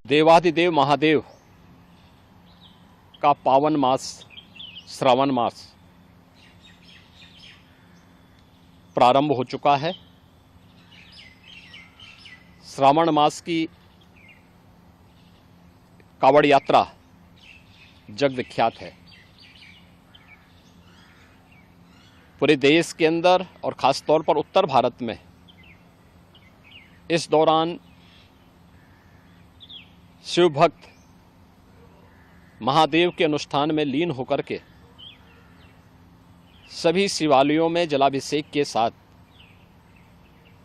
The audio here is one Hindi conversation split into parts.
देवाधिदेव महादेव का पावन मास श्रावण मास प्रारंभ हो चुका है। श्रावण मास की कावड़ यात्रा जग विख्यात है। पूरे देश के अंदर और ख़ास तौर पर उत्तर भारत में इस दौरान शिव भक्त महादेव के अनुष्ठान में लीन होकर के सभी शिवालयों में जलाभिषेक के साथ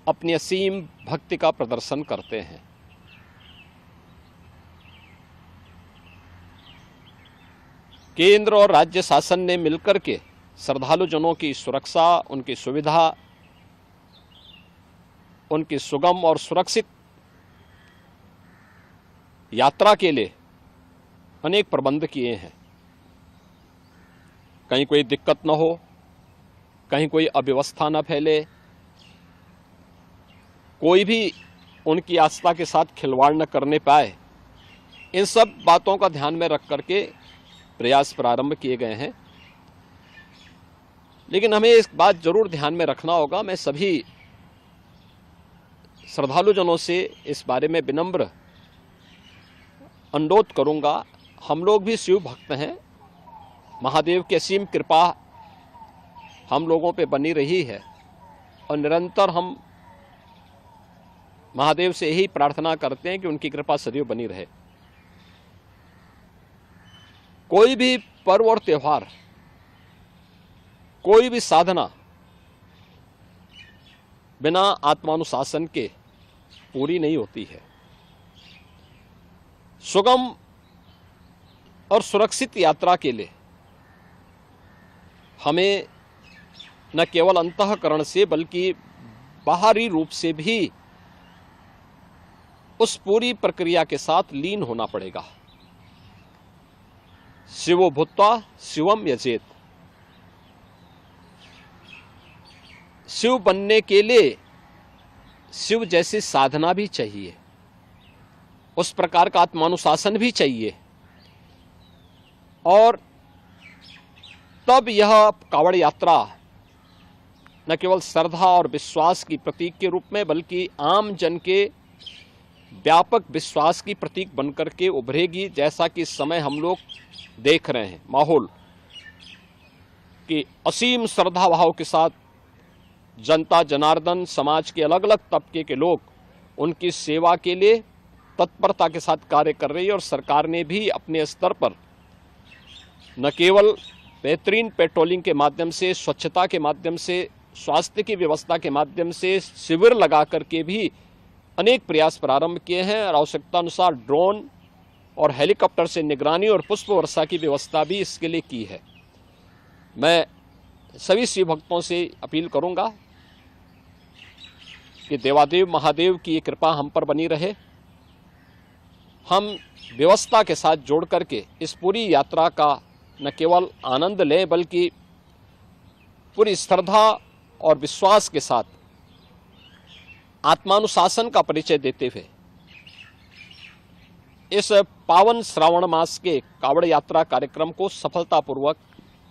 अपनी असीम भक्ति का प्रदर्शन करते हैं। केंद्र और राज्य शासन ने मिलकर के श्रद्धालु जनों की सुरक्षा, उनकी सुविधा, उनकी सुगम और सुरक्षित यात्रा के लिए अनेक प्रबंध किए हैं। कहीं कोई दिक्कत न हो, कहीं कोई अव्यवस्था न फैले, कोई भी उनकी आस्था के साथ खिलवाड़ न करने पाए, इन सब बातों का ध्यान में रख करके प्रयास प्रारंभ किए गए हैं। लेकिन हमें इस बात जरूर ध्यान में रखना होगा, मैं सभी श्रद्धालु जनों से इस बारे में विनम्र अनुरोध करूंगा। हम लोग भी शिव भक्त हैं, महादेव की असीम कृपा हम लोगों पे बनी रही है और निरंतर हम महादेव से यही प्रार्थना करते हैं कि उनकी कृपा सदैव बनी रहे। कोई भी पर्व और त्योहार, कोई भी साधना बिना आत्मानुशासन के पूरी नहीं होती है। सुगम और सुरक्षित यात्रा के लिए हमें न केवल अंतःकरण से बल्कि बाहरी रूप से भी उस पूरी प्रक्रिया के साथ लीन होना पड़ेगा। शिवो भूत्वा शिवम यजेत। शिव बनने के लिए शिव जैसी साधना भी चाहिए, उस प्रकार का आत्मानुशासन भी चाहिए, और तब यह कावड़ यात्रा न केवल श्रद्धा और विश्वास की प्रतीक के रूप में बल्कि आम जन के व्यापक विश्वास की प्रतीक बनकर के उभरेगी। जैसा कि इस समय हम लोग देख रहे हैं माहौल कि असीम श्रद्धा भाव के साथ जनता जनार्दन, समाज के अलग अलग तबके के लोग उनकी सेवा के लिए तत्परता के साथ कार्य कर रही है। और सरकार ने भी अपने स्तर पर न केवल बेहतरीन पेट्रोलिंग के माध्यम से, स्वच्छता के माध्यम से, स्वास्थ्य की व्यवस्था के माध्यम से शिविर लगा करके भी अनेक प्रयास प्रारंभ किए हैं और आवश्यकता अनुसार ड्रोन और हेलीकॉप्टर से निगरानी और पुष्प वर्षा की व्यवस्था भी इसके लिए की है। मैं सभी शिव भक्तों से अपील करूंगा कि देवादेव महादेव की ये कृपा हम पर बनी रहे। हम व्यवस्था के साथ जोड़ करके इस पूरी यात्रा का न केवल आनंद लें बल्कि पूरी श्रद्धा और विश्वास के साथ आत्मानुशासन का परिचय देते हुए इस पावन श्रावण मास के कावड़ यात्रा कार्यक्रम को सफलतापूर्वक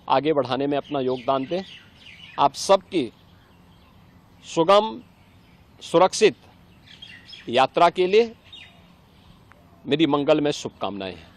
आगे बढ़ाने में अपना योगदान दें। आप सबकी सुगम सुरक्षित यात्रा के लिए मेरी मंगलमय शुभकामनाएं हैं।